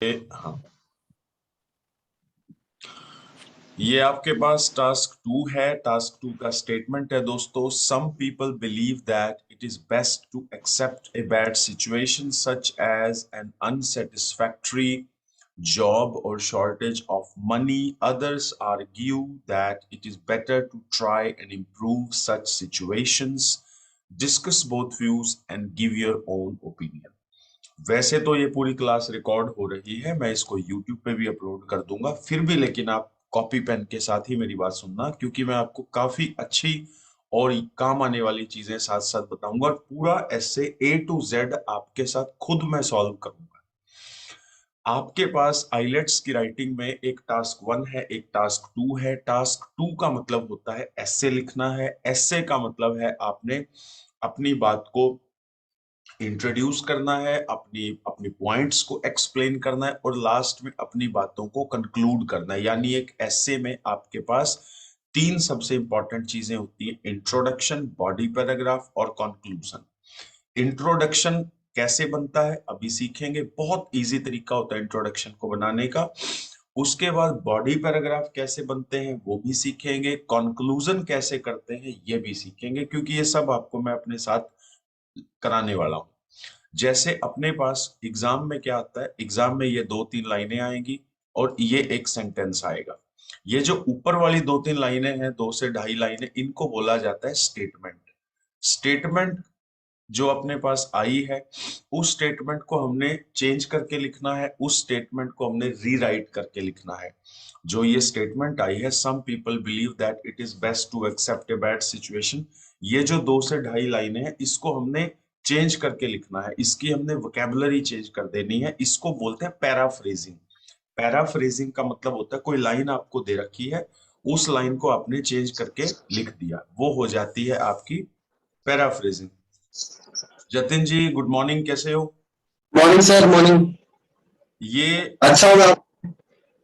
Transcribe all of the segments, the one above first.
हाँ, ये आपके पास टास्क 2 है। टास्क 2 का स्टेटमेंट है दोस्तों, some people believe that it is best to accept a bad situation such as an unsatisfactory job or shortage of money. Others argue that it is better to try and improve such situations. Discuss both views and give your own opinion. वैसे तो ये पूरी class record हो रही है, मैं इसको YouTube पे भी अपलोड कर दूंगा, फिर भी लेकिन आप कॉपी पेन के साथ ही मेरी बात सुनना, क्योंकि मैं आपको काफी अच्छी और काम आने वाली चीजें साथ साथ बताऊंगा और पूरा ऐसे A to Z आपके साथ खुद मैं सॉल्व करूंगा। आपके पास आइलेट्स की राइटिंग में एक टास्क 1 है, एक टास्क 2 है। टास्क 2 का मतलब होता है एस्से लिखना है। एस्से का मतलब है आपने अपनी बात को इंट्रोड्यूस करना है, अपनी अपनी पॉइंट्स को एक्सप्लेन करना है और लास्ट में अपनी बातों को कंक्लूड करना है। यानी एक एस्से में आपके पास तीन सबसे इंपॉर्टेंट चीजें होती है: इंट्रोडक्शन, बॉडी पैराग्राफ और कंक्लूजन। इंट्रोडक्शन कैसे बनता है अभी सीखेंगे, बहुत इजी तरीका होता है इंट्रोडक्शन को बनाने का। उसके बाद बॉडी पैराग्राफ कैसे बनते हैं वो भी सीखेंगे, कंक्लूजन कैसे करते हैं ये भी सीखेंगे, क्योंकि ये सब आपको मैं अपने साथ कराने वाला हूं। जैसे अपने पास एग्जाम में क्या आता है, एग्जाम में ये दो तीन लाइनें आएंगी और ये एक सेंटेंस आएगा। ये जो ऊपर वाली दो तीन लाइनें हैं, 2 से ढाई लाइनें, इनको बोला जाता है स्टेटमेंट। स्टेटमेंट जो अपने पास आई है, उस स्टेटमेंट को हमने चेंज करके लिखना है, उस स्टेटमेंट को हमने रीराइट करके लिखना है। जो ये स्टेटमेंट आई है, some people believe that it is best to accept a bad situation, ये जो 2 से ढाई लाइनें हैं, इसको हमने चेंज करके लिखना है, इसकी हमने वोकेबुलरी चेंज कर देनी है। इसको बोलते हैं पैराफ्रेजिंग। पैराफ्रेजिंग का मतलब होता है कोई लाइन आपको दे रखी है, उस लाइन को आपने चेंज करके लिख दिया, वो हो जाती है आपकी पैराफ्रेजिंग। जतिन जी, गुड मॉर्निंग, कैसे हो? Morning sir, morning. ये अच्छा होगा।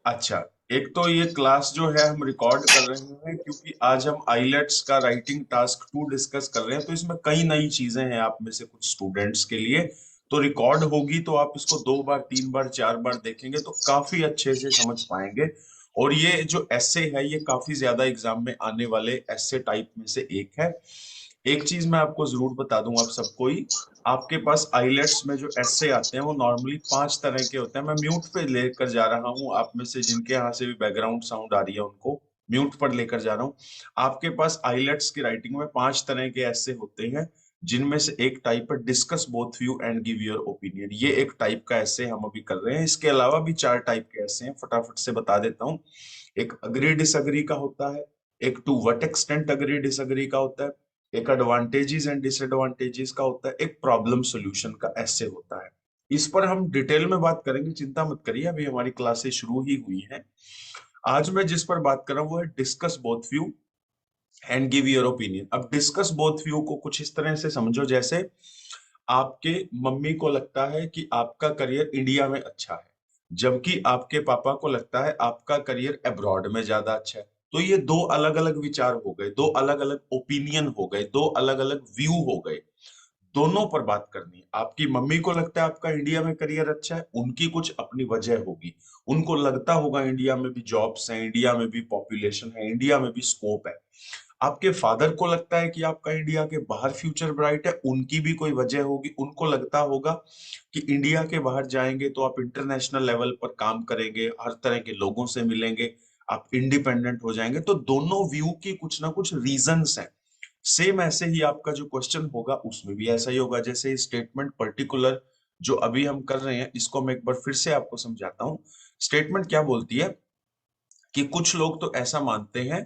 अच्छा, एक तो ये क्लास जो है हम रिकॉर्ड कर रहे हैं, क्योंकि आज हम आइलेट्स का राइटिंग टास्क 2 डिस्कस कर रहे हैं, तो इसमें कई नई चीजें हैं आप में से कुछ स्टूडेंट्स के लिए। तो रिकॉर्ड होगी तो आप इसको 2 बार, 3 बार, 4 बार देखेंगे तो काफी अच्छे से समझ पाएंगे। और ये जो एस्से है, ये काफी ज्यादा एग्जाम में आने वाले एस्से टाइप में से एक है। एक चीज मैं आपको जरूर बता दूं, आप सबको ही, आपके पास आइलेट्स में जो एस्से आते हैं वो नॉर्मली 5 तरह के होते हैं। मैं म्यूट पे लेकर जा रहा हूँ, आप में से जिनके यहाँ से भी बैकग्राउंड साउंड आ रही है उनको म्यूट पर लेकर जा रहा हूँ। आपके पास आइलेट्स की राइटिंग में 5 तरह के एस्से होते हैं, जिनमें से एक टाइप है discuss both view and give your opinion. ये एक टाइप का एस्से हम अभी कर रहे हैं। इसके अलावा भी 4 टाइप के एस्से हैं, फटाफट से बता देता हूँ। एक अग्री डिसअग्री का होता है, एक to what extent agree disagree का होता है, एक एडवांटेजेस एंड डिसएडवांटेजेस का होता है, एक प्रॉब्लम सॉल्यूशन का ऐसे होता है। इस पर हम डिटेल में बात करेंगे, चिंता मत करिए, अभी हमारी क्लासेस शुरू ही हुई हैं। आज मैं जिस पर बात कर रहा हूँ वो है discuss both view and give your opinion. अब डिस्कस बोथ व्यू को कुछ इस तरह से समझो, जैसे आपके मम्मी को लगता है कि आपका करियर इंडिया में अच्छा है, जबकि आपके पापा को लगता है आपका करियर अब्रॉड में ज्यादा अच्छा है। तो ये दो अलग अलग विचार हो गए, दो अलग अलग ओपिनियन हो गए, दो अलग अलग व्यू हो गए। दोनों पर बात करनी है। आपकी मम्मी को लगता है आपका इंडिया में करियर अच्छा है, उनकी कुछ अपनी वजह होगी। उनको लगता होगा इंडिया में भी जॉब्स हैं, इंडिया में भी पॉपुलेशन है, इंडिया में भी स्कोप है। आपके फादर को लगता है कि आपका इंडिया के बाहर फ्यूचर ब्राइट है, उनकी भी कोई वजह होगी। उनको लगता होगा कि इंडिया के बाहर जाएंगे तो आप इंटरनेशनल लेवल पर काम करेंगे, हर तरह के लोगों से मिलेंगे, आप इंडिपेंडेंट हो जाएंगे। तो दोनों व्यू की कुछ ना कुछ रीजंस हैं। सेम ऐसे ही आपका जो क्वेश्चन होगा उसमें भी ऐसा ही होगा। जैसे स्टेटमेंट पर्टिकुलर जो अभी हम कर रहे हैं, इसको मैं एक बार फिर से आपको समझाता हूँ। स्टेटमेंट क्या बोलती है कि कुछ लोग तो ऐसा मानते हैं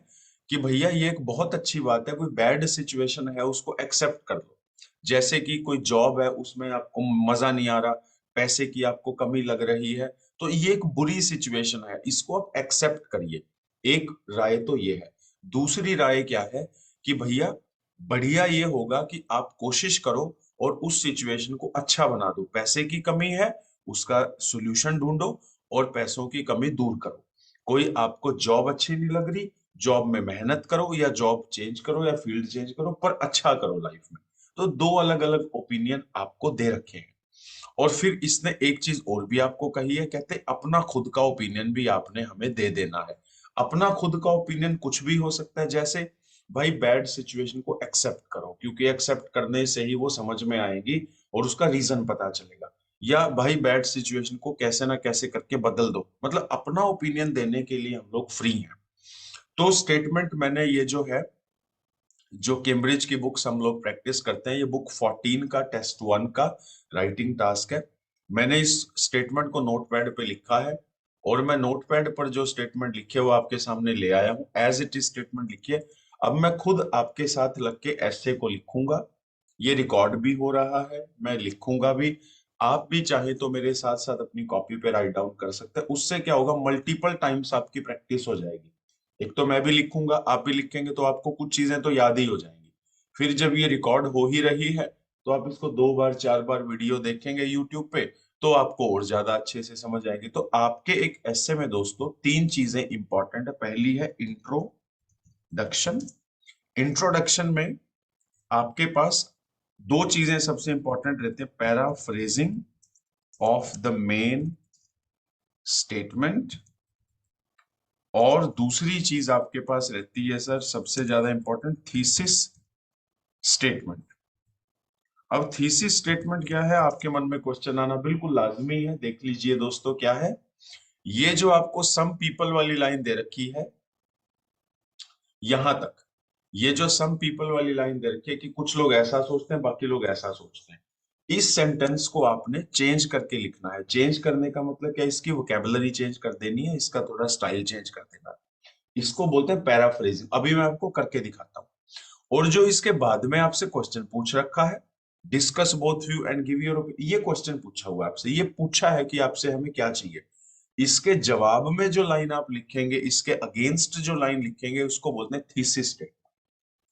कि भैया ये एक बहुत अच्छी बात है, कोई बैड सिचुएशन है उसको एक्सेप्ट कर लो। जैसे कि कोई जॉब है, उसमें आपको मजा नहीं आ रहा, पैसे की आपको कमी लग रही है, तो ये एक बुरी सिचुएशन है, इसको आप एक्सेप्ट करिए। एक राय तो ये है। दूसरी राय क्या है कि भैया बढ़िया ये होगा कि आप कोशिश करो और उस सिचुएशन को अच्छा बना दो। पैसे की कमी है, उसका सोल्यूशन ढूंढो और पैसों की कमी दूर करो। कोई आपको जॉब अच्छी नहीं लग रही, जॉब में मेहनत करो या जॉब चेंज करो या फील्ड चेंज करो, पर अच्छा करो लाइफ में। तो दो अलग अलग ओपिनियन आपको दे रखे हैं। और फिर इसने एक चीज और भी आपको कही है, कहते अपना खुद का ओपिनियन भी आपने हमें दे देना है। अपना खुद का ओपिनियन कुछ भी हो सकता है, जैसे भाई बैड सिचुएशन को एक्सेप्ट करो, क्योंकि एक्सेप्ट करने से ही वो समझ में आएगी और उसका रीजन पता चलेगा। या भाई बैड सिचुएशन को कैसे ना कैसे करके बदल दो, मतलब अपना ओपिनियन देने के लिए हम लोग फ्री हैं। तो स्टेटमेंट मैंने ये जो है, जो कैम्ब्रिज की बुक्स हम लोग प्रैक्टिस करते हैं, ये बुक 14 का टेस्ट 1 का राइटिंग टास्क है। मैंने इस स्टेटमेंट को नोटपैड पे लिखा है, और मैं नोटपैड पर जो स्टेटमेंट लिखे वो आपके सामने ले आया हूं, एज इट इज स्टेटमेंट लिखिए। अब मैं खुद आपके साथ लग के ऐसे को लिखूंगा, ये रिकॉर्ड भी हो रहा है, मैं लिखूंगा भी। आप भी चाहे तो मेरे साथ साथ अपनी कॉपी पे राइट डाउन कर सकते हैं, उससे क्या होगा, मल्टीपल टाइम्स आपकी प्रैक्टिस हो जाएगी। एक तो मैं भी लिखूंगा, आप भी लिखेंगे, तो आपको कुछ चीजें तो याद ही हो जाएंगी। फिर जब ये रिकॉर्ड हो ही रही है, तो आप इसको 2 बार 4 बार वीडियो देखेंगे यूट्यूब पे, तो आपको और ज्यादा अच्छे से समझ आएगी। तो आपके एक ऐसे में दोस्तों 3 चीजें इंपॉर्टेंट है। पहली है इंट्रोडक्शन। इंट्रोडक्शन में आपके पास 2 चीजें सबसे इंपॉर्टेंट रहती है, paraphrasing of the main statement, और दूसरी चीज आपके पास रहती है सर सबसे ज्यादा इंपॉर्टेंट, थीसिस स्टेटमेंट। अब थीसिस स्टेटमेंट क्या है, आपके मन में क्वेश्चन आना बिल्कुल लाजमी है। देख लीजिए दोस्तों क्या है, ये जो आपको सम पीपल वाली लाइन दे रखी है यहां तक, ये जो सम पीपल वाली लाइन दे रखी है कि कुछ लोग ऐसा सोचते हैं बाकी लोग ऐसा सोचते हैं, इस सेंटेंस को आपने चेंज करके लिखना है। चेंज करने का मतलब क्या, इसकी वोकेबलरी चेंज कर देनी है, इसका थोड़ा स्टाइल चेंज कर देना है। इसको बोलते हैं पैराफ्रेजिंग। अभी मैं आपको करके दिखाता हूँ। और जो इसके बाद में आपसे क्वेश्चन पूछ रखा है, discuss both view and give your, ये क्वेश्चन पूछा हुआ है आपसे, ये पूछा है कि आपसे हमें क्या चाहिए। इसके जवाब में जो लाइन आप लिखेंगे, इसके अगेंस्ट जो लाइन लिखेंगे, उसको बोलते हैं थीसिस स्टेटमेंट।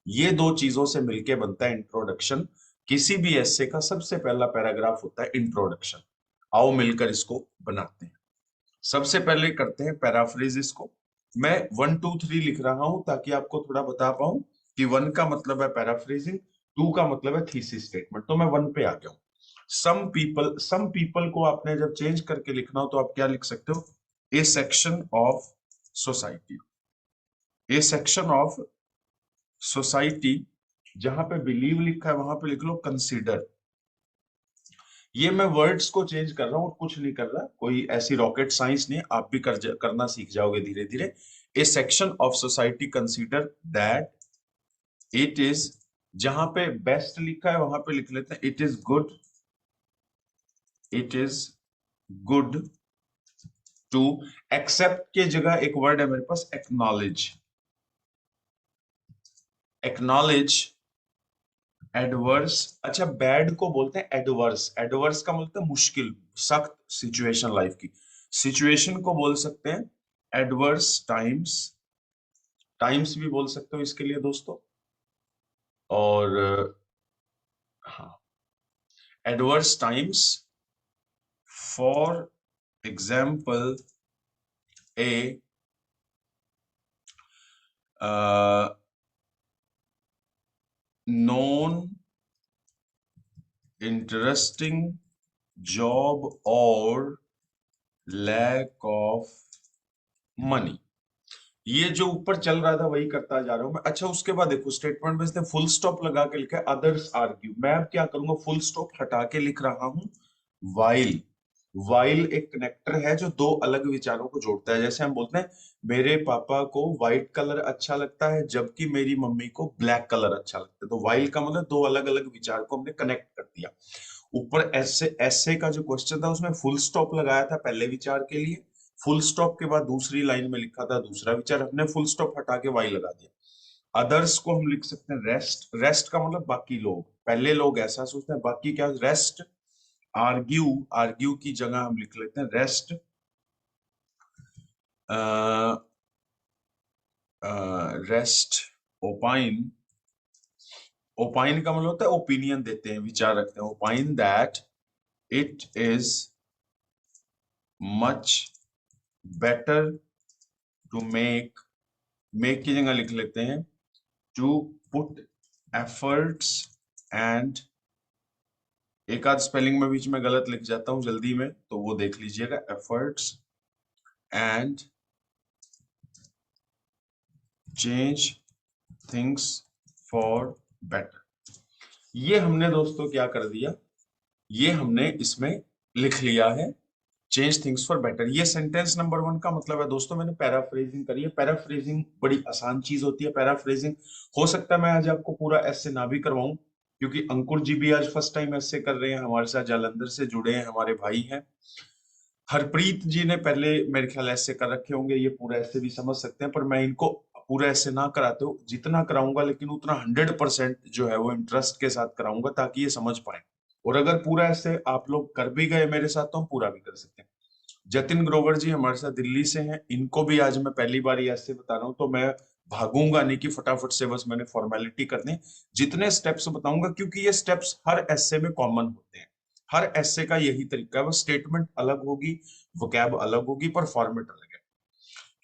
ये 2 चीजों से मिलके बनता है इंट्रोडक्शन। किसी भी ऐसे का सबसे पहला पैराग्राफ होता है इंट्रोडक्शन। आओ मिलकर इसको बनाते हैं। सबसे पहले करते हैं पैराफ्रेज। इसको मैं 1 2 3 लिख रहा हूं ताकि आपको थोड़ा बता पाऊं कि 1 का मतलब है पैराफ्रेजिंग, 2 का मतलब है थीसिस स्टेटमेंट। तो मैं 1 पे आ गया हूं। सम पीपल को आपने जब चेंज करके लिखना हो तो आप क्या लिख सकते हो, A section of society. A section of society, जहां पे बिलीव लिखा है वहां पे लिख लो कंसीडर। ये मैं वर्ड्स को चेंज कर रहा हूं और कुछ नहीं कर रहा, कोई ऐसी रॉकेट साइंस नहीं है, आप भी करना सीख जाओगे धीरे धीरे। A section of society consider that it is, जहां पे बेस्ट लिखा है वहां पे लिख लेते हैं it is good, it is good to accept के जगह एक वर्ड है मेरे पास, एक्नॉलेज। एक्नॉलेज एडवर्स, अच्छा बैड को बोलते हैं एडवर्स। एडवर्स का मतलब है मुश्किल, सख्त सिचुएशन लाइफ की। सिचुएशन को बोल सकते हैं एडवर्स टाइम्स। टाइम्स भी बोल सकते हो इसके लिए दोस्तों। और हाँ, adverse times, for example a non interesting job और लैक ऑफ मनी। ये जो ऊपर चल रहा था वही करता जा रहा हूं मैं। अच्छा उसके बाद देखो स्टेटमेंट में इसने फुल स्टॉप लगा के लिखा है अदर्स आर्ग्यू, मैं अब क्या करूंगा, फुल स्टॉप हटा के लिख रहा हूं वाइल। वाइल एक कनेक्टर है जो 2 अलग विचारों को जोड़ता है। जैसे हम बोलते हैं मेरे पापा को व्हाइट कलर अच्छा लगता है जबकि मेरी मम्मी को ब्लैक कलर अच्छा लगता है, तो वाइल का मतलब 2 अलग अलग विचार को हमने कनेक्ट कर दिया। ऊपर ऐसे ऐसे का जो क्वेश्चन था उसमें फुल स्टॉप लगाया था पहले विचार के लिए, फुल स्टॉप के बाद दूसरी लाइन में लिखा था दूसरा विचार, हमने फुल स्टॉप हटा के वाई लगा दिया। अदर्स को हम लिख सकते हैं रेस्ट। रेस्ट का मतलब बाकी लोग, पहले लोग ऐसा सोचते हैं बाकी क्या, रेस्ट। आर्ग्यू, आर्ग्यू की जगह हम लिख लेते हैं रेस्ट। Rest opine. ओपाइन का मतलब होता है ओपिनियन देते हैं, विचार रखते हैं। Opine that it is much better to make की जगह लिख लेते हैं टू पुट एफर्ट्स एंड एक आध स्पेलिंग में बीच में गलत लिख जाता हूं जल्दी में, तो वो देख लीजिएगा। Efforts and change things for better. ये हमने दोस्तों क्या कर दिया, ये हमने इसमें लिख लिया है, चेंज थिंग्स फॉर बेटर। ये सेंटेंस नंबर 1 का मतलब है दोस्तों, मैंने पैराफ्रेजिंग करी है। पैराफ्रेजिंग बड़ी आसान चीज होती है। पैराफ्रेजिंग हो सकता है मैं आज आपको पूरा ऐसे ना भी करवाऊं, क्योंकि अंकुर जी भी आज फर्स्ट टाइम ऐसे कर रहे हैं, हमारे साथ जालंधर से जुड़े हैं, हमारे भाई हैं। हरप्रीत जी ने पहले मेरे ख्याल ऐसे कर रखे होंगे, ये पूरा ऐसे भी समझ सकते हैं, पर मैं इनको पूरा ऐसे ना कराते हो, जितना कराऊंगा लेकिन उतना 100% जो है वो इंटरेस्ट के साथ कराऊंगा, ताकि ये समझ पाए। और अगर पूरा ऐसे आप लोग कर भी गए मेरे साथ तो हम पूरा भी कर सकते हैं। जतिन ग्रोवर जी हमारे साथ दिल्ली से हैं, इनको भी आज मैं पहली बार ये ऐसे बता रहा हूँ, तो मैं भागूंगा नहीं कि फटाफट से बस मैंने फॉर्मेलिटी करनी। जितने स्टेप्स बताऊंगा, क्योंकि ये स्टेप्स हर एस्से में कॉमन होते हैं, हर एस्से का यही तरीका है, बस स्टेटमेंट अलग होगी, वोकैब अलग होगी, पर फॉर्मेट अलग है।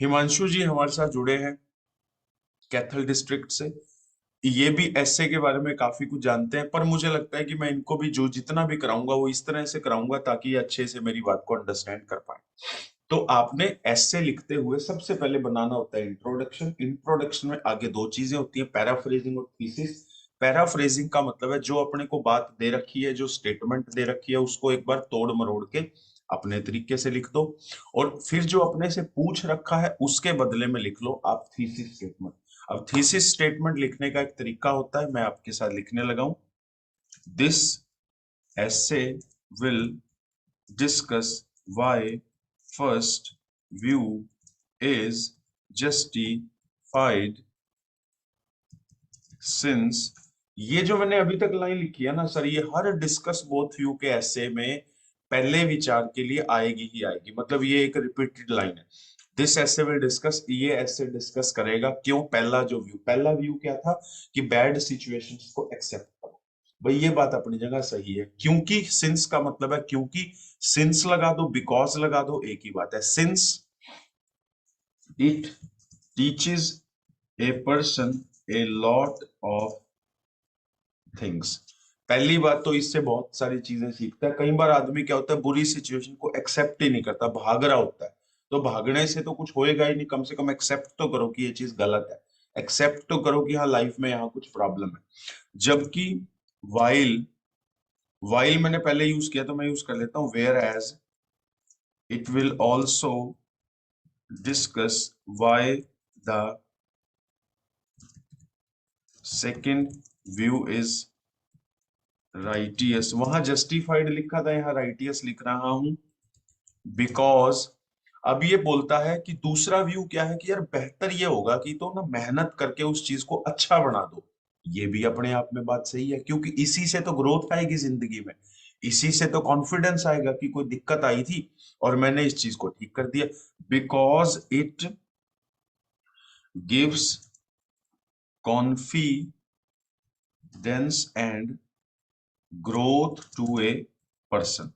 हिमांशु जी हमारे साथ जुड़े हैं कैथल डिस्ट्रिक्ट से, ये भी एसए के बारे में काफी कुछ जानते हैं, पर मुझे लगता है कि मैं इनको भी जो जितना भी कराऊंगा वो इस तरह से कराऊंगा ताकि ये अच्छे से मेरी बात को अंडरस्टैंड कर पाए। तो आपने एसए लिखते हुए सबसे पहले बनाना होता है इंट्रोडक्शन। इंट्रोडक्शन में आगे दो चीजें होती हैं, पैराफ्रेजिंग और थीसिस। पैराफ्रेजिंग का मतलब है जो अपने को बात दे रखी है, जो स्टेटमेंट दे रखी है, उसको एक बार तोड़ मरोड़ के अपने तरीके से लिख दो, और फिर जो अपने से पूछ रखा है उसके बदले में लिख लो आप थीसिस स्टेटमेंट। अब थीसिस स्टेटमेंट लिखने का एक तरीका होता है, मैं आपके साथ लिखने लगा हूं। This essay will discuss why first view is justified since। ये जो मैंने अभी तक लाइन लिखी है ना सर, ये हर डिस्कस बोथ व्यू के ऐसे में पहले विचार के लिए आएगी ही आएगी, मतलब ये एक रिपीटेड लाइन है। दिस ऐसे विल डिस्कस, ये ऐसे डिस्कस करेगा, क्यों? पहला जो व्यू, पहला व्यू क्या था कि बैड सिचुएशंस को एक्सेप्ट करो। भाई ये बात अपनी जगह सही है, क्योंकि सिंस का मतलब है क्योंकि, सिंस लगा दो, बिकॉज लगा दो, एक ही बात है। Since it teaches a person a lot of things. पहली बात तो इससे बहुत सारी चीजें सीखता है। कई बार आदमी क्या होता है, बुरी सिचुएशन को एक्सेप्ट ही नहीं करता, भाग रहा होता है। तो भागने से तो कुछ होएगा ही नहीं, कम से कम एक्सेप्ट तो करो कि ये चीज गलत है, एक्सेप्ट तो करो कि हाँ लाइफ में यहाँ कुछ प्रॉब्लम है। जबकि वाइल, वाइल मैंने पहले यूज किया तो मैं यूज कर लेता हूं whereas. It will also discuss why the second view is righteous. वहां जस्टिफाइड लिखा था, यहाँ राइटियस लिख रहा हूं बिकॉज। अब ये बोलता है कि दूसरा व्यू क्या है कि यार बेहतर ये होगा कि तो ना मेहनत करके उस चीज को अच्छा बना दो। ये भी अपने आप में बात सही है, क्योंकि इसी से तो ग्रोथ आएगी जिंदगी में, इसी से तो कॉन्फिडेंस आएगा कि कोई दिक्कत आई थी और मैंने इस चीज को ठीक कर दिया। Because it gives confidence and growth to a person.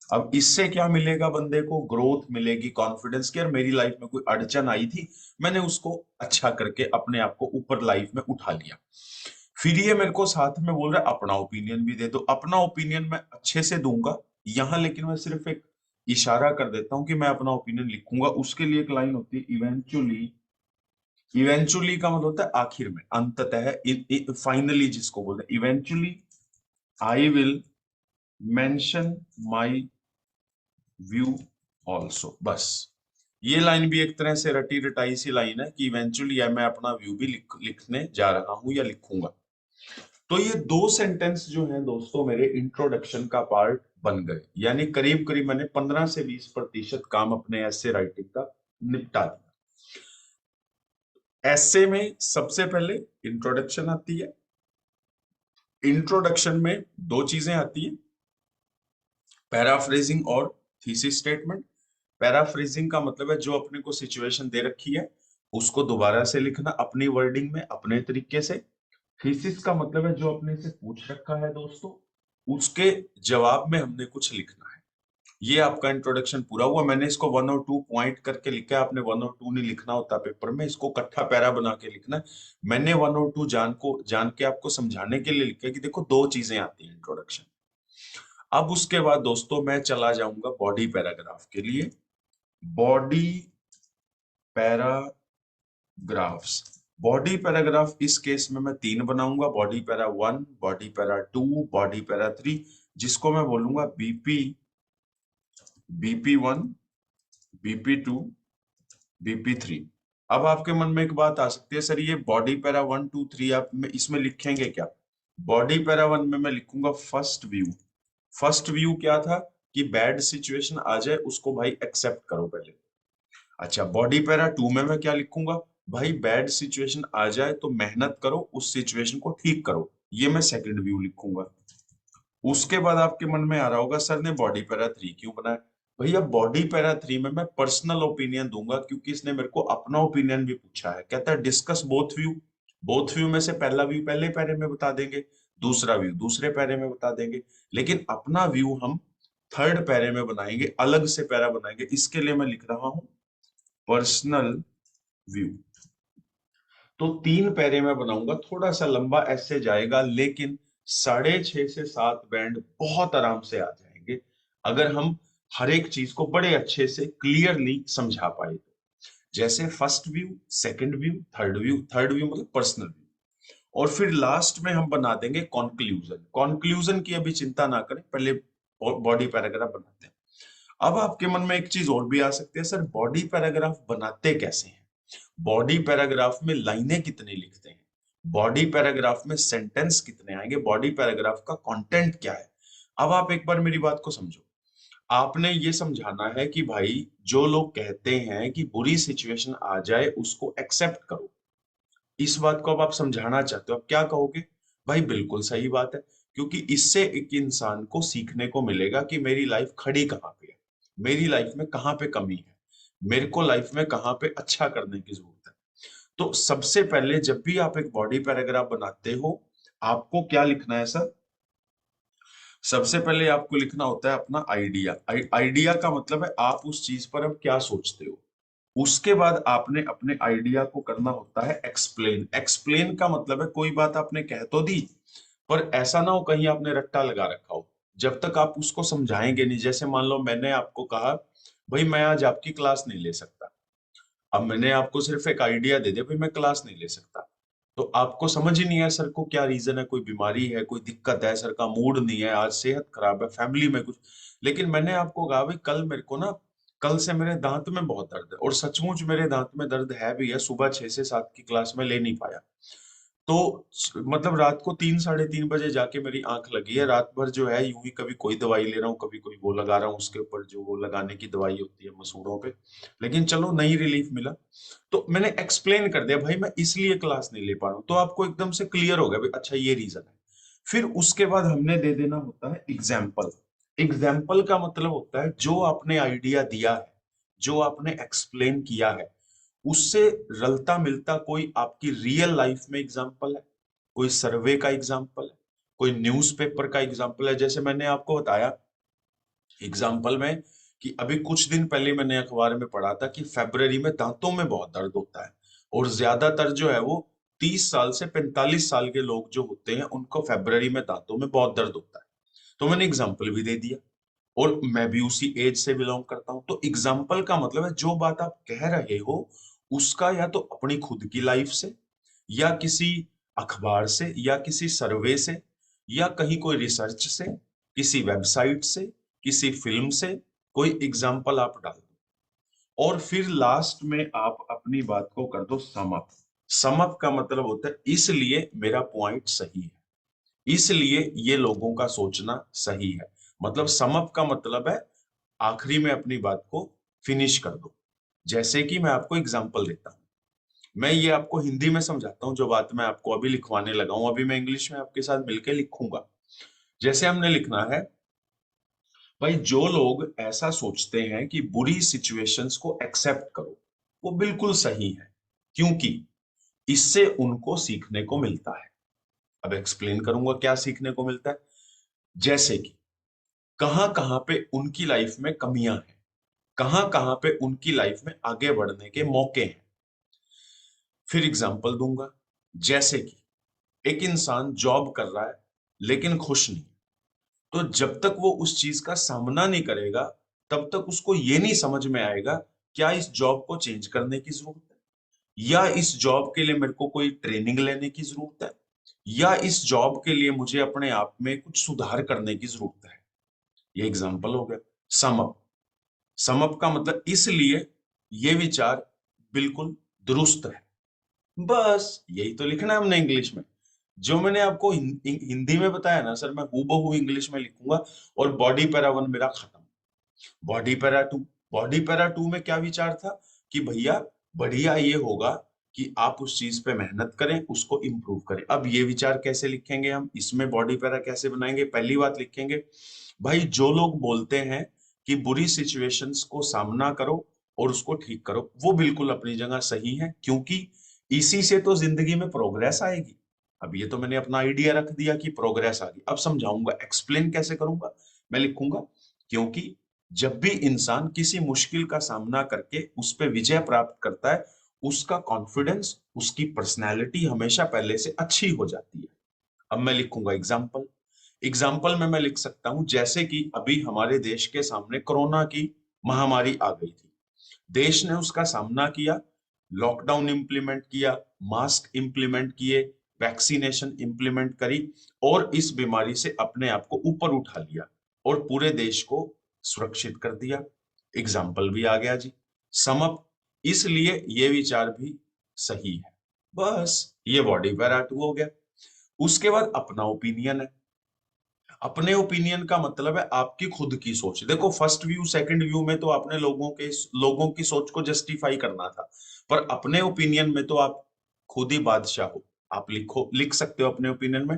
अब इससे क्या मिलेगा बंदे को? ग्रोथ मिलेगी, कॉन्फिडेंस की। यार मेरी लाइफ में कोई अड़चन आई थी, मैंने उसको अच्छा करके अपने आप को ऊपर लाइफ में उठा लिया। फिर ये मेरे को साथ में बोल रहा है अपना ओपिनियन भी दे दो। अपना ओपिनियन मैं अच्छे से दूंगा यहां, लेकिन मैं सिर्फ एक इशारा कर देता हूं कि मैं अपना ओपिनियन लिखूंगा। उसके लिए एक लाइन होती है इवेंचुअली। इवेंचुअली का मतलब होता है आखिर में, अंततः, फाइनली जिसको बोलते हैं। Eventually I will mention my view also. बस ये लाइन भी एक तरह से रटी रटाई सी लाइन है कि इवेंचुअली मैं अपना व्यू भी लिखने जा रहा हूं या लिखूंगा। तो ये दो सेंटेंस जो हैं दोस्तों मेरे इंट्रोडक्शन का पार्ट बन गए, यानी करीब करीब मैंने 15 से 20% काम अपने ऐसे राइटिंग का निपटा दिया। ऐसे में सबसे पहले इंट्रोडक्शन आती है। इंट्रोडक्शन में दो चीजें आती है, पैराफ्रेजिंग और थीसिस स्टेटमेंट। पैराफ्रेजिंग का मतलब है जो अपने को सिचुएशन दे रखी है उसको दोबारा से लिखना अपनी वर्डिंग में, अपने तरीके से। थीसिस का मतलब है जो अपने से पूछ रखा है दोस्तों, उसके जवाब में हमने कुछ लिखना है। ये आपका इंट्रोडक्शन पूरा हुआ। मैंने इसको 1 और 2 पॉइंट करके लिखा है, आपने 1 और 2 नहीं लिखना होता पेपर में, इसको इकट्ठा पैरा बना के लिखना है। मैंने 1 और 2 जान के आपको समझाने के लिए लिखा है कि देखो दो चीजें आती हैं इंट्रोडक्शन। अब उसके बाद दोस्तों मैं चला जाऊंगा बॉडी पैराग्राफ के लिए। बॉडी पैराग्राफ्स, बॉडी पैराग्राफ इस केस में मैं तीन बनाऊंगा, body para one, body para two, body para three, जिसको मैं बोलूंगा BP, BP one, BP two, BP three. अब आपके मन में एक बात आ सकती है, सर ये body para one two three आप में इसमें लिखेंगे क्या? बॉडी पैरा वन में मैं लिखूंगा फर्स्ट व्यू। फर्स्ट व्यू क्या था कि बैड सिचुएशन आ जाए उसको भाई एक्सेप्ट करो पहले। अच्छा, बॉडी पैरा टू में मैं क्या लिखूंगा? भाई बैड सिचुएशन आ जाए तो मेहनत करो, उस सिचुएशन को ठीक करो, ये मैं सेकंड व्यू लिखूंगा। उसके बाद आपके मन में आ रहा होगा सर ने बॉडी पैरा थ्री क्यों बनाया? भैया बॉडी पैरा थ्री में मैं पर्सनल ओपिनियन दूंगा, क्योंकि इसने मेरे को अपना ओपिनियन भी पूछा है। कहता है discuss both view. Both view में से पहला व्यू पहले पैरे में बता देंगे, दूसरा व्यू दूसरे पैरे में बता देंगे, लेकिन अपना व्यू हम थर्ड पैरे में बनाएंगे, अलग से पैरा बनाएंगे। इसके लिए मैं लिख रहा हूं पर्सनल व्यू। तो तीन पैरे में बनाऊंगा, थोड़ा सा लंबा ऐसे जाएगा, लेकिन 6.5 से 7 बैंड बहुत आराम से आ जाएंगे अगर हम हर एक चीज को बड़े अच्छे से क्लियरली समझा पाए तो। जैसे first view, second view, third view, third view मतलब पर्सनल व्यू, और फिर लास्ट में हम बना देंगे कॉन्क्लूजन। कॉन्क्लूजन की अभी चिंता ना करें, पहले बॉडी पैराग्राफ बनाते हैं। अब आपके मन में एक चीज और भी आ सकती है, सर बॉडी पैराग्राफ बनाते कैसे हैं? बॉडी पैराग्राफ में लाइनें कितनी लिखते हैं? बॉडी पैराग्राफ में सेंटेंस कितने आएंगे? बॉडी पैराग्राफ का कंटेंट क्या है? अब आप एक बार मेरी बात को समझो। आपने ये समझाना है कि भाई जो लोग कहते हैं कि बुरी सिचुएशन आ जाए उसको एक्सेप्ट करो, इस बात को अब आप समझाना चाहते हो। आप क्या कहोगे? भाई बिल्कुल सही बात है, क्योंकि इससे एक इंसान को सीखने को मिलेगा कि मेरी लाइफ खड़ी कहाँ पे है, मेरी लाइफ में कहाँ पे कमी है, मेरे को लाइफ में कहाँ पे अच्छा करने की जरूरत है। तो सबसे पहले जब भी आप एक बॉडी पैराग्राफ बनाते हो, आपको क्या लिखना है सर? सबसे पहले आपको लिखना होता है अपना आइडिया। आइडिया का मतलब है आप उस चीज पर अब क्या सोचते हो। उसके बाद आपने अपने आइडिया को करना होता है एक्सप्लेन। एक्सप्लेन का मतलब है कोई बात आपने कह तो दी, पर ऐसा ना हो कहीं आपने रट्टा लगा रखा हो। जब तक आप उसको समझाएंगे नहीं, जैसे मान लो मैंने आपको कहा भाई मैं आज आपकी क्लास नहीं ले सकता, अब मैंने आपको सिर्फ एक आइडिया दे दिया भाई मैं क्लास नहीं ले सकता, तो आपको समझ ही नहीं है सर को क्या रीजन है, कोई बीमारी है, कोई दिक्कत है, सर का मूड नहीं है, आज सेहत खराब है, फैमिली में कुछ। लेकिन मैंने आपको कहा भाई कल मेरे को ना, कल से मेरे दांत में बहुत दर्द है, और सचमुच मेरे दांत में दर्द है भी है, सुबह 6 से 7 की क्लास में ले नहीं पाया। तो मतलब रात को 3 साढ़े 3 बजे जाके मेरी आंख लगी है, रात भर जो है यूं ही कभी कोई दवाई ले रहा हूँ, कभी कोई वो लगा रहा हूँ उसके ऊपर, जो वो लगाने की दवाई होती है मसूड़ों पे, लेकिन चलो नहीं रिलीफ मिला। तो मैंने एक्सप्लेन कर दिया भाई मैं इसलिए क्लास नहीं ले पा रहा हूँ, तो आपको एकदम से क्लियर हो गया भाई अच्छा ये रीजन है। फिर उसके बाद हमने दे देना होता है एग्जाम्पल। एग्जाम्पल का मतलब होता है जो आपने आइडिया दिया है, जो आपने एक्सप्लेन किया है, उससे रलता मिलता कोई आपकी रियल लाइफ में एग्जाम्पल है, कोई सर्वे का एग्जाम्पल है, कोई न्यूज़पेपर का एग्जाम्पल है। जैसे मैंने आपको बताया एग्जाम्पल में कि अभी कुछ दिन पहले मैंने अखबार में पढ़ा था कि फरवरी में दांतों में बहुत दर्द होता है, और ज्यादातर जो है वो 30 साल से 45 साल के लोग जो होते हैं उनको फरवरी में दांतों में बहुत दर्द होता है। तो मैंने एग्जाम्पल भी दे दिया, और मैं भी उसी एज से बिलोंग करता हूं। तो एग्जाम्पल का मतलब है जो बात आप कह रहे हो उसका या तो अपनी खुद की लाइफ से, या किसी अखबार से, या किसी सर्वे से, या कहीं कोई रिसर्च से, किसी वेबसाइट से, किसी फिल्म से कोई एग्जाम्पल आप डाल दो, और फिर लास्ट में आप अपनी बात को कर दो सम अप। सम अप का मतलब होता है इसलिए मेरा पॉइंट सही है, इसलिए ये लोगों का सोचना सही है। मतलब सम अप का मतलब है आखिरी में अपनी बात को फिनिश कर दो। जैसे कि मैं आपको एग्जांपल देता हूं, मैं ये आपको हिंदी में समझाता हूँ, जो बात मैं आपको अभी लिखवाने लगा हूं अभी मैं इंग्लिश में आपके साथ मिलकर लिखूंगा। जैसे हमने लिखना है, भाई जो लोग ऐसा सोचते हैं कि बुरी सिचुएशंस को एक्सेप्ट करो, वो बिल्कुल सही है, क्योंकि इससे उनको सीखने को मिलता है। अब एक्सप्लेन करूंगा क्या सीखने को मिलता है। जैसे कि कहां कहां पे उनकी लाइफ में कमियां हैं, कहां कहां पे उनकी लाइफ में आगे बढ़ने के मौके हैं। फिर एग्जांपल दूंगा, जैसे कि एक इंसान जॉब कर रहा है लेकिन खुश नहीं, तो जब तक वो उस चीज का सामना नहीं करेगा, तब तक उसको ये नहीं समझ में आएगा क्या इस जॉब को चेंज करने की जरूरत है, या इस जॉब के लिए मेरे को कोई ट्रेनिंग लेने की जरूरत है, या इस जॉब के लिए मुझे अपने आप में कुछ सुधार करने की जरूरत है। ये एग्जाम्पल हो गया सम अप। सम अप का मतलब इसलिए ये विचार बिल्कुल दुरुस्त है। बस यही तो लिखना है हमने इंग्लिश में। जो मैंने आपको हिंदी में बताया ना सर, मैं हूबहू इंग्लिश में लिखूंगा। और बॉडी पैरा वन मेरा खत्म। Body para two. Body para to में क्या विचार था कि भैया बढ़िया ये होगा कि आप उस चीज पे मेहनत करें, उसको इम्प्रूव करें। अब ये विचार कैसे लिखेंगे हम, इसमें बॉडी पैरा कैसे बनाएंगे? पहली बात लिखेंगे, भाई जो लोग बोलते हैं कि बुरी सिचुएशंस को सामना करो और उसको ठीक करो, वो बिल्कुल अपनी जगह सही है, क्योंकि इसी से तो जिंदगी में प्रोग्रेस आएगी। अब ये तो मैंने अपना आइडिया रख दिया कि प्रोग्रेस आ गई, अब समझाऊंगा, एक्सप्लेन कैसे करूंगा। मैं लिखूंगा, क्योंकि जब भी इंसान किसी मुश्किल का सामना करके उस पर विजय प्राप्त करता है, उसका कॉन्फिडेंस, उसकी पर्सनैलिटी हमेशा पहले से अच्छी हो जाती है। अब मैं लिखूंगा एग्जाम्पल। एग्जाम्पल में मैं लिख सकता हूं, जैसे कि अभी हमारे देश के सामने कोरोना की महामारी आ गई थी। देश ने उसका सामना किया, लॉकडाउन इंप्लीमेंट किया, मास्क इंप्लीमेंट किए, वैक्सीनेशन इंप्लीमेंट करी, और इस बीमारी से अपने आप को ऊपर उठा लिया और पूरे देश को सुरक्षित कर दिया। एग्जाम्पल भी आ गया जी। समअप, इसलिए ये विचार भी सही है। बस ये बॉडी पैराटू हो गया। उसके बाद अपना ओपिनियन है। अपने ओपिनियन का मतलब है आपकी खुद की सोच। देखो फर्स्ट व्यू सेकंड व्यू में तो आपने लोगों की सोच को जस्टिफाई करना था, पर अपने ओपिनियन में तो आप खुद ही बादशाह हो। आप लिख सकते हो अपने ओपिनियन में,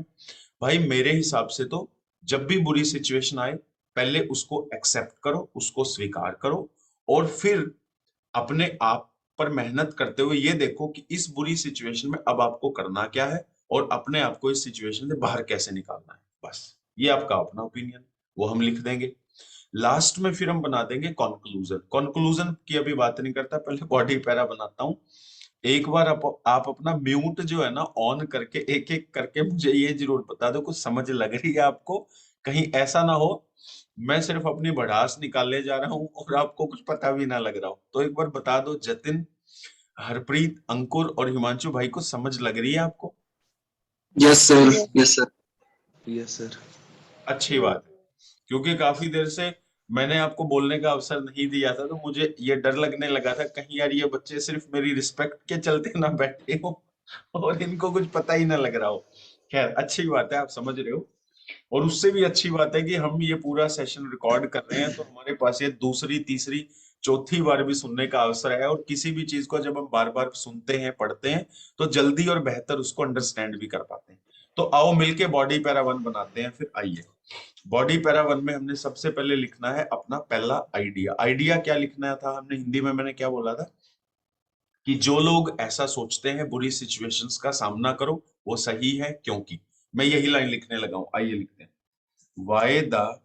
भाई मेरे हिसाब से तो जब भी बुरी सिचुएशन आए, पहले उसको एक्सेप्ट करो, उसको स्वीकार करो, और फिर अपने आप पर मेहनत करते हुए ये देखो कि इस बुरी सिचुएशन में अब आपको करना क्या है और अपने आप को इस सिचुएशन से बाहर कैसे निकालना है। बस ये आपका अपना ओपिनियन, वो हम लिख देंगे। लास्ट में फिर हम बना देंगे कॉन्क्लूजन। कॉन्क्लूजन की अभी बात नहीं करता, पहले बॉडी पैरा बनाता हूँ। एक बार आप अपना म्यूट जो है ना ऑन करके एक एक करके मुझे ये जरूर बता दो कुछ समझ लग रही है आपको। कहीं ऐसा ना हो मैं सिर्फ अपनी भड़ास निकालने जा रहा हूँ और आपको कुछ पता भी ना लग रहा हो। तो एक बार बता दो जतिन, हरप्रीत, अंकुर और हिमांशु भाई को समझ लग रही है आपको? Yes, sir. Yes, sir. Yes sir. अच्छी बात है, क्योंकि काफी देर से मैंने आपको बोलने का अवसर नहीं दिया था, तो मुझे ये डर लगने लगा था कहीं यार ये बच्चे सिर्फ मेरी रिस्पेक्ट के चलते ना बैठे हो और इनको कुछ पता ही ना लग रहा हो। खैर अच्छी बात है, आप समझ रहे हो। और उससे भी अच्छी बात है कि हम ये पूरा सेशन रिकॉर्ड कर रहे हैं, तो हमारे पास ये दूसरी तीसरी चौथी बार भी सुनने का अवसर है, और किसी भी चीज को जब हम बार बार सुनते हैं पढ़ते हैं तो जल्दी और बेहतर उसको अंडरस्टैंड भी कर पाते हैं। तो आओ मिलके बॉडी पैरा वन बनाते हैं। फिर आइए, बॉडी पैरा वन में हमने सबसे पहले लिखना है अपना पहला आइडिया। आइडिया क्या लिखना था हमने हिंदी में, मैंने क्या बोला था कि जो लोग ऐसा सोचते हैं बुरी सिचुएशंस का सामना करो, वो सही है, क्योंकि मैं यही लाइन लिखने लगा हूं। आइए लिखते हैं, why the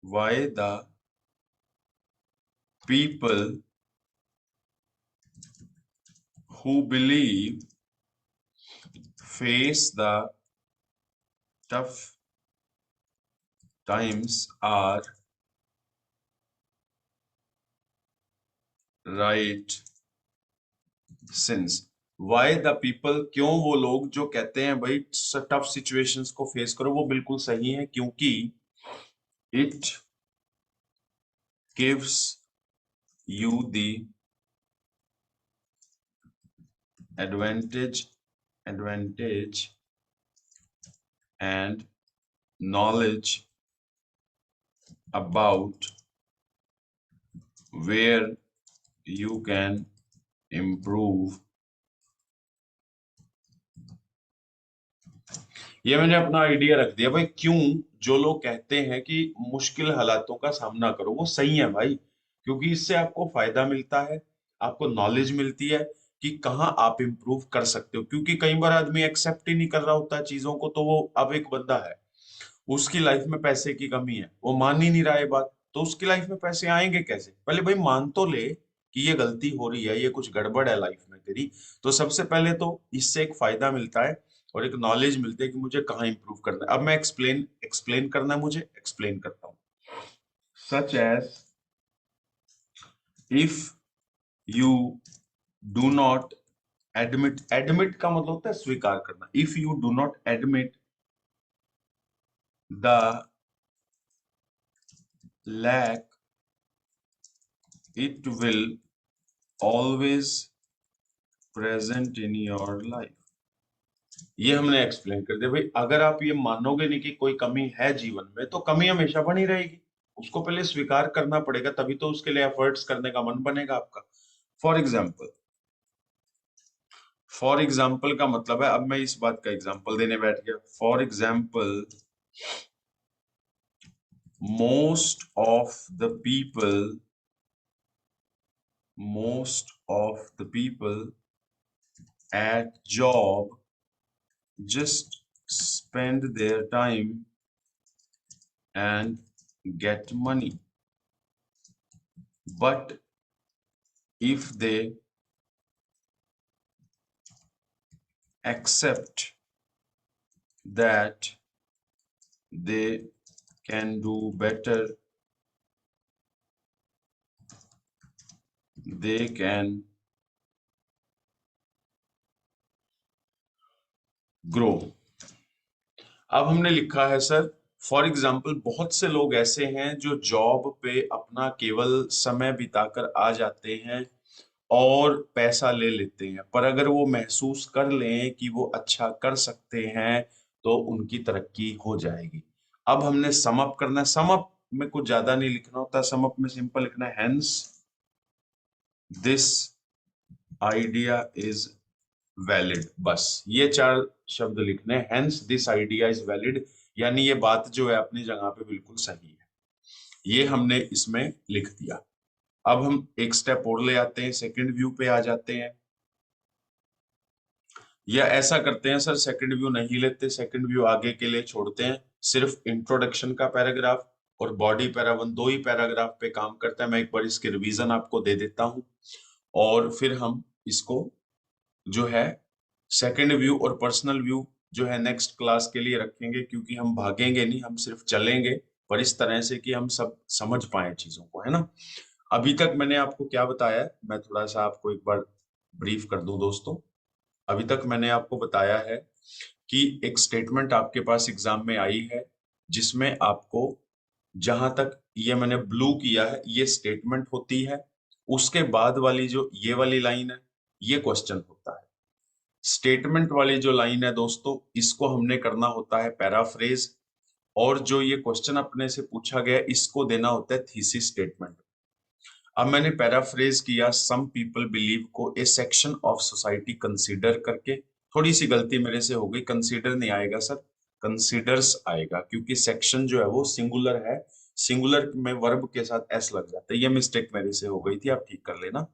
why the people who believe face the tough times are right since why the people, क्यों वो लोग जो कहते हैं भाई टफ सिचुएशंस को फेस करो, वो बिल्कुल सही है, क्योंकि it gives you the advantage and knowledge about where you can improve। ये मैंने अपना आइडिया रख दिया भाई। क्यों जो लोग कहते हैं कि मुश्किल हालातों का सामना करो, वो सही है भाई, क्योंकि इससे आपको फायदा मिलता है, आपको नॉलेज मिलती है कि कहाँ आप इंप्रूव कर सकते हो। क्योंकि कई बार आदमी एक्सेप्ट ही नहीं कर रहा होता चीजों को, तो वो अब एक बंदा है, उसकी लाइफ में पैसे की कमी है, वो मान ही नहीं रहा है बात, तो उसकी लाइफ में पैसे आएंगे कैसे? पहले भाई मान तो ले कि ये गलती हो रही है, ये कुछ गड़बड़ है लाइफ में तेरी। तो सबसे पहले तो इससे एक फायदा मिलता है और एक नॉलेज मिलती है कि मुझे कहाँ इंप्रूव करना है। अब मैं एक्सप्लेन करना है, मुझे एक्सप्लेन करता हूँ। Such as if you do not admit, admit का मतलब होता है स्वीकार करना। If you do not admit the lack, it will always present in your life। ये हमने एक्सप्लेन कर दिया भाई। अगर आप ये मानोगे नहीं कि कोई कमी है जीवन में, तो कमी हमेशा बनी रहेगी। उसको पहले स्वीकार करना पड़ेगा, तभी तो उसके लिए एफर्ट्स करने का मन बनेगा आपका। फॉर एग्जाम्पल, फॉर एग्जाम्पल का मतलब है, अब मैं इस बात का एग्जाम्पल देने बैठ गया। For example, most of the people, most of the people at job just spend their time and get money, but if they accept that they can do better, they can grow। अब हमने लिखा है sir, for example बहुत से लोग ऐसे हैं जो जॉब पे अपना केवल समय बिताकर आ जाते हैं और पैसा ले लेते हैं, पर अगर वो महसूस कर लें कि वो अच्छा कर सकते हैं तो उनकी तरक्की हो जाएगी। अब हमने सम अप करना है। सम अप में कुछ ज्यादा नहीं लिखना होता, सम अप में सिंपल लिखना है, hence this idea is valid. बस ये चार शब्द लिखने, hence this idea is valid, यानी ये बात जो है अपनी जगह पे बिल्कुल सही है। ये हमने इसमें लिख दिया। अब हम एक स्टेप और ले आते हैं, सेकंड व्यू पे आ जाते हैं। या ऐसा करते हैं सर, सेकंड व्यू नहीं लेते, सेकंड व्यू आगे के लिए छोड़ते हैं, सिर्फ इंट्रोडक्शन का पैराग्राफ और बॉडी पैरा वन, दो ही पैराग्राफ पे काम करता है। मैं एक बार इसके रिवीजन आपको दे देता हूं, और फिर हम इसको जो है सेकंड व्यू और पर्सनल व्यू जो है नेक्स्ट क्लास के लिए रखेंगे, क्योंकि हम भागेंगे नहीं, हम सिर्फ चलेंगे, पर इस तरह से कि हम सब समझ पाए चीजों को, है ना। अभी तक मैंने आपको क्या बताया है, मैं थोड़ा सा आपको एक बार ब्रीफ कर दूं दोस्तों। अभी तक मैंने आपको बताया है कि एक स्टेटमेंट आपके पास एग्जाम में आई है, जिसमें आपको, जहां तक ये मैंने ब्लू किया है, ये स्टेटमेंट होती है। उसके बाद वाली जो ये वाली लाइन है, ये क्वेश्चन होता है। स्टेटमेंट वाली जो लाइन है दोस्तों, इसको हमने करना होता है पैराफ्रेज, और जो ये क्वेश्चन अपने से पूछा गया, इसको देना होता है थीसिस स्टेटमेंट। अब मैंने पैराफ्रेज किया सम पीपल बिलीव को A section of society consider करके। थोड़ी सी गलती मेरे से हो गई, कंसीडर नहीं आएगा सर, कंसीडर्स आएगा, क्योंकि सेक्शन जो है वो सिंगुलर है, सिंगुलर में वर्ब के साथ एस लग जाता है। ये मिस्टेक मेरे से हो गई थी, आप ठीक कर लेना।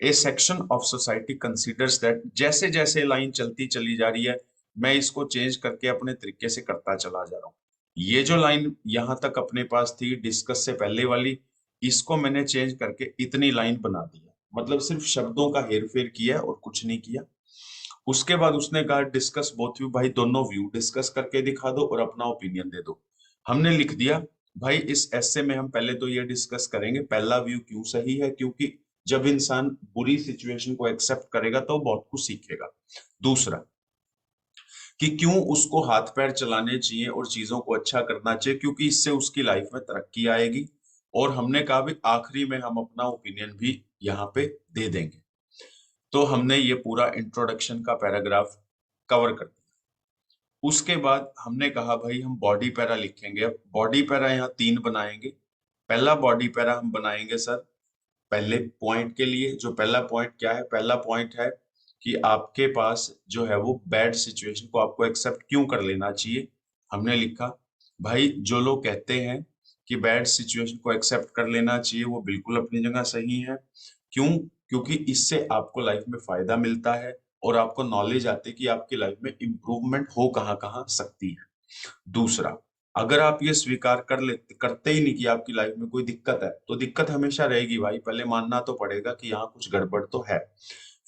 A section of society considers that, जैसे जैसे लाइन चलती चली जा रही है, मैं इसको चेंज करके अपने तरीके से करता चला जा रहा हूँ। ये जो लाइन यहां तक अपने पास थी डिस्कस से पहले वाली, इसको मैंने चेंज करके इतनी लाइन बना दी है, मतलब सिर्फ शब्दों का हेर फेर किया और कुछ नहीं किया। उसके बाद उसने कहा डिस्कस बोथ व्यू, भाई दोनों व्यू डिस्कस करके दिखा दो और अपना ओपिनियन दे दो। हमने लिख दिया भाई, इस ऐसे में हम पहले तो ये डिस्कस करेंगे पहला व्यू क्यों सही है, क्योंकि जब इंसान बुरी सिचुएशन को एक्सेप्ट करेगा तो बहुत कुछ सीखेगा। दूसरा, कि क्यों उसको हाथ पैर चलाने चाहिए और चीजों को अच्छा करना चाहिए, क्योंकि इससे उसकी लाइफ में तरक्की आएगी। और हमने कहा भी आखिरी में हम अपना ओपिनियन भी यहाँ पे दे देंगे। तो हमने ये पूरा इंट्रोडक्शन का पैराग्राफ कवर कर दिया। उसके बाद हमने कहा भाई हम बॉडी पैरा लिखेंगे। अब बॉडी पैरा यहाँ तीन बनाएंगे। पहला बॉडी पैरा हम बनाएंगे सर पहले पॉइंट के लिए। जो पहला पॉइंट क्या है, पहला पॉइंट है कि आपके पास जो है वो बैड सिचुएशन को आपको एक्सेप्ट क्यों कर लेना चाहिए। हमने लिखा भाई जो लोग कहते हैं कि बैड सिचुएशन को एक्सेप्ट कर लेना चाहिए, वो बिल्कुल अपनी जगह सही है। क्यों? क्योंकि इससे आपको लाइफ में फायदा मिलता है और आपको नॉलेज आती है कि आपकी लाइफ में इंप्रूवमेंट हो कहाँ कहाँ सकती है। दूसरा, अगर आप ये स्वीकार कर लेते, करते ही नहीं कि आपकी लाइफ में कोई दिक्कत है, तो दिक्कत हमेशा रहेगी भाई, पहले मानना तो पड़ेगा कि यहाँ कुछ गड़बड़ तो है।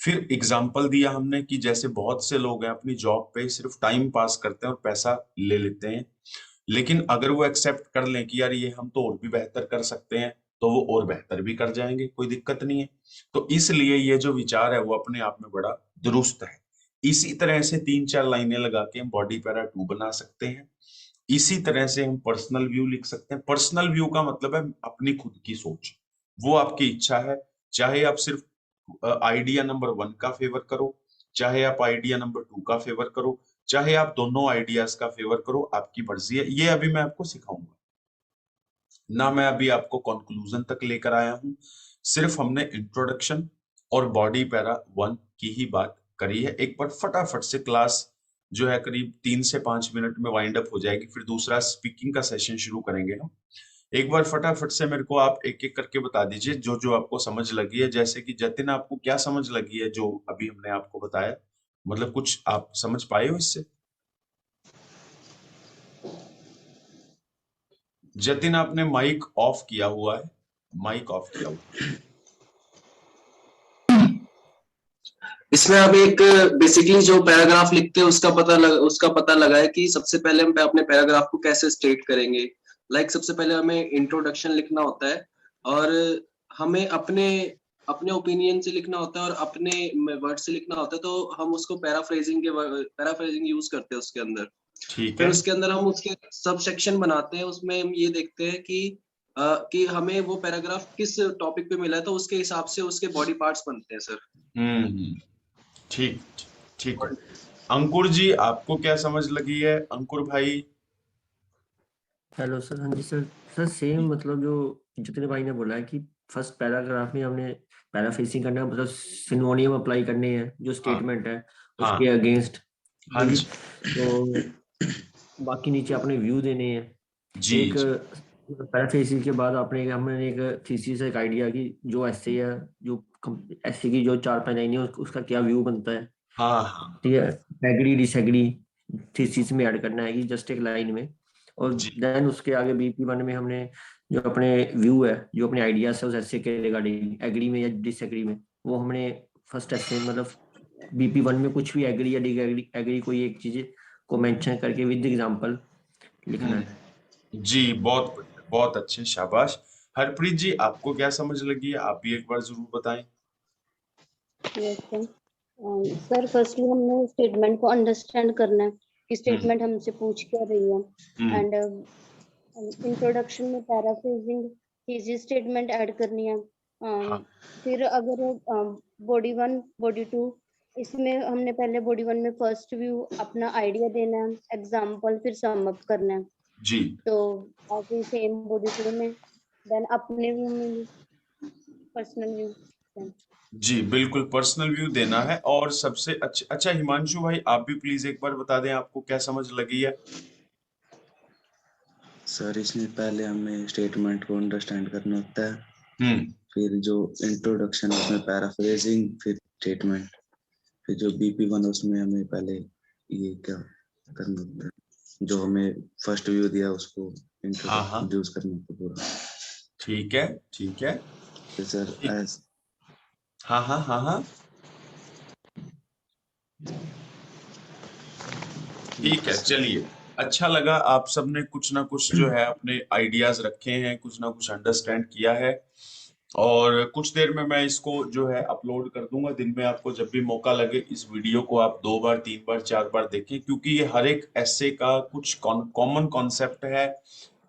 फिर एग्जाम्पल दिया हमने कि जैसे बहुत से लोग हैं अपनी जॉब पे सिर्फ टाइम पास करते हैं और पैसा ले लेते हैं, लेकिन अगर वो एक्सेप्ट कर लें कि यार ये हम तो और भी बेहतर कर सकते हैं, तो वो और बेहतर भी कर जाएंगे, कोई दिक्कत नहीं है। तो इसलिए ये जो विचार है वो अपने आप में बड़ा दुरुस्त है। इसी तरह से तीन चार लाइनें लगा के हम बॉडी पैरा 2 बना सकते हैं। इसी तरह से हम पर्सनल व्यू लिख सकते हैं। पर्सनल व्यू का मतलब है अपनी खुद की सोच, वो आपकी इच्छा है। चाहे आप सिर्फ आइडिया नंबर 1 का फेवर करो, चाहे आप आइडिया नंबर 2 का फेवर करो, चाहे आप दोनों आइडियाज का फेवर करो, आपकी मर्जी है। ये अभी मैं आपको सिखाऊंगा ना, मैं अभी आपको कंक्लूजन तक लेकर आया हूं। सिर्फ हमने इंट्रोडक्शन और बॉडी पैरा 1 की ही बात करी है। एक बार फटाफट से क्लास जो है करीब 3 से 5 मिनट में वाइंड अप हो जाएगी, फिर दूसरा स्पीकिंग का सेशन शुरू करेंगे हम। एक बार फटाफट से मेरे को आप एक एक करके बता दीजिए जो जो आपको समझ लगी है। जैसे कि जतिन, आपको क्या समझ लगी है जो अभी हमने आपको बताया? मतलब कुछ आप समझ पाए हो इससे? जतिन, आपने माइक ऑफ किया हुआ है, माइक ऑफ किया हुआ है। इसमें हम एक बेसिकली जो पैराग्राफ लिखते हैं उसका पता लगा है कि सबसे पहले हम अपने पैराग्राफ को कैसे स्टेट करेंगे। सबसे पहले हमें इंट्रोडक्शन लिखना होता है, और हमें अपने अपने ओपिनियन से लिखना होता है और अपने वर्ड से लिखना होता है। तो हम उसको पैराफ्रेजिंग यूज करते हैं उसके अंदर। ठीक फिर है। उसके अंदर हम उसके सब सेक्शन बनाते हैं। उसमें हम ये देखते हैं कि हमें वो पैराग्राफ किस टॉपिक पे मिला है, तो उसके हिसाब से उसके बॉडी पार्ट्स बनते हैं सर। हम्म। ठीक। ठीक है। अंकुर जी, आपको क्या समझ लगी है, अंकुर भाई? Hello sir. हाँ जी सर। सर सेम मतलब जो जितने भाई ने बोला है कि फर्स्ट पैराग्राफ में हमने पैराफ्रेजिंग करना है, मतलब सिनोनियम अप्लाई करने हैं जो हाँ। स्टेटमेंट है हाँ। उसके अगेंस्ट। हाँ ठीक है जी। जी। तो बाकी नीचे अपने व्यू देने हैं। जी एक जी। पैराफ्रेजिंग के बाद आपने हमने एक थीसिस, एक आइडिया की जो ऐसे है, जो ऐसे की जो 4-5 लाइनें उसका क्या व्यू बनता है। हाँ हाँ। ठीक है, एग्री डिसएग्री थीसिस में ऐड करना है कि जस्ट एक लाइन में। और जी। देन उसके आगे BP 1 में हमने जो अपने व्यू है, जो अपने आइडियाज है उस ऐसे के रिगार्डिंग एग्री में या डिसएग्री में, वो हमने फर्स्ट ऐसे मतलब BP 1 में कुछ भी एग्री या डिसएग्री एग्री कोई एक चीज को मेंशन करके विद एग्जांपल लिखना है। जी, बहुत बढ़िया, बहुत अच्छे, शाबाश। हरप्रीत जी, आपको क्या समझ लगी है? आप भी एक बार जरूर बताएं। Yes sir. सर फर्स्टली हमने स्टेटमेंट को अंडरस्टैंड करना है कि हम्म। स्टेटमेंट हमसे पूछ क्या रही है। हम्म। एंड इंट्रोडक्शन में पैराफ्रेजिंग थीसिस स्टेटमेंट ऐड करनी है। हाँ। फिर अगर बॉडी 1 बॉडी 2, इसमें हमने पहले बॉडी 1 में फर्स्ट व्यू अपना आइडिया देना है, एग्जाम्पल, फिर सम अप करना है। जी। तो ऐसे सेम बॉडी 2 में देन अपने व्यू में पर्सनल व्यू। जी बिल्कुल, पर्सनल व्यू देना है। और सबसे अच्छा अच्छा, हिमांशु भाई, आप भी प्लीज एक बार बता दें आपको क्या समझ लगी है। सर इसमें पहले हमें स्टेटमेंट को अंडरस्टैंड करना होता है, हम्म। फिर जो इंट्रोडक्शन उसमें पैराफ्रेजिंग, फिर स्टेटमेंट, फिर जो BP 1 उसमें हमें पहले ये क्या करना होता है, जो हमें फर्स्ट व्यू दिया उसको हाँ हाँ। इंट्रोड्यूस करना होता है पूरा। ठीक है। ठीक है। फिर सर ठीक। एज हाँ हाँ हाँ हाँ। ठीक है, चलिए। अच्छा लगा, आप सबने कुछ ना कुछ जो है अपने आइडियाज रखे हैं, कुछ ना कुछ अंडरस्टैंड किया है। और कुछ देर में मैं इसको जो है अपलोड कर दूंगा। दिन में आपको जब भी मौका लगे इस वीडियो को आप 2 बार 3 बार 4 बार देखें, क्योंकि ये हर एक ऐसे का कुछ कॉमन कॉन्सेप्ट है।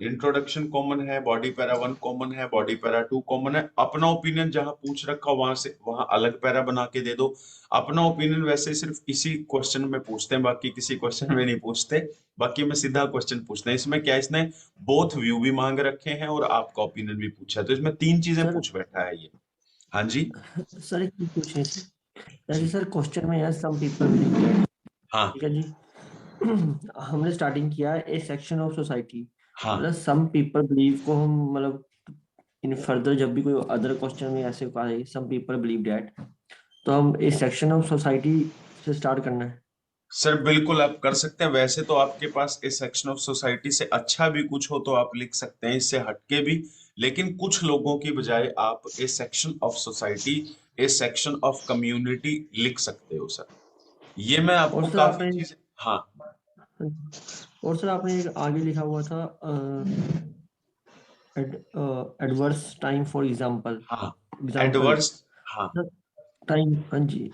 इंट्रोडक्शन कॉमन है, बॉडी पैरा 1 कॉमन है, बॉडी पैरा 2 कॉमन है। अपना ओपिनियन जहां पूछ रखा वहां से वहां अलग पैरा बना के दे दो। अपना ओपिनियन वैसे सिर्फ इसी क्वेश्चन में पूछते हैं, बाकी किसी क्वेश्चन में नहीं पूछते। बाकी में सीधा क्वेश्चन पूछते हैं। इसमें क्या, इसने बोथ व्यू भी मांग रखे हैं और आपका ओपिनियन भी पूछा है, तो इसमें 3 चीजें सर पूछ बैठा है ये। हाँ जी। सर एक चीज पूछनी थी। जैसे सर क्वेश्चन में है सम पीपल बिलीव दैट। हाँ ठीक है जी। हमने स्टार्टिंग किया ए सेक्शन ऑफ सोसाइटी, हाँ। मतलब सम पीपल बिलीव को हम मतलब इन फर्दर जब भी कोई अदर क्वेश्चन में ऐसे आए सम पीपल बिलीव डैट, तो हम इस सेक्शन ऑफ सोसाइटी से स्टार्ट करना है। सर बिल्कुल आप कर सकते हैं। वैसे तो आपके पास इस सेक्शन ऑफ सोसाइटी से अच्छा भी कुछ हो तो आप लिख सकते हैं, इससे हटके भी। लेकिन कुछ लोगों की बजाय आप A section of society, A section of community लिख सकते हो सर। ये मैं और आपको सर काफी आपने चीजें, हाँ और सर आपने एक आगे लिखा हुआ था एडवर्स टाइम फॉर एग्जांपल हाँ एग्जांपल एडवर्स, हाँ टाइम। हाँ जी,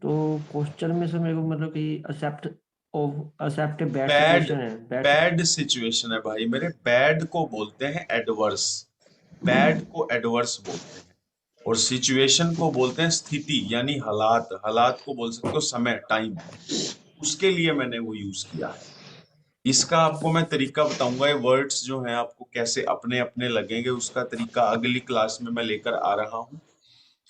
तो क्वेश्चन में सर मेरे को मतलब कि एक्सेप्ट बैड बैड, सिचुएशन है, बैड। बैड सिचुएशन है भाई मेरे, बैड को बोलते हैं एडवर्स, बैड को एडवर्स बोलते हैं, और सिचुएशन को बोलते हैं स्थिति यानी हालात, हालात को बोल सकते हो समय, टाइम। उसके लिए मैंने वो यूज किया है। इसका आपको मैं तरीका बताऊंगा, ये वर्ड्स जो हैं आपको कैसे अपने अपने लगेंगे, उसका तरीका अगली क्लास में मैं लेकर आ रहा हूँ।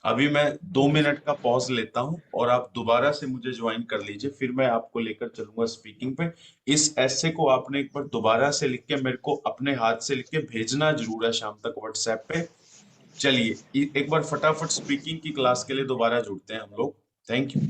अभी मैं 2 मिनट का पॉज लेता हूँ और आप दोबारा से मुझे ज्वाइन कर लीजिए, फिर मैं आपको लेकर चलूंगा स्पीकिंग पे। इस ऐसे को आपने एक बार दोबारा से लिख के मेरे को अपने हाथ से लिख के भेजना जरूर है शाम तक व्हाट्सएप पे। चलिए एक बार फटाफट स्पीकिंग की क्लास के लिए दोबारा जुड़ते हैं हम लोग। Thank you.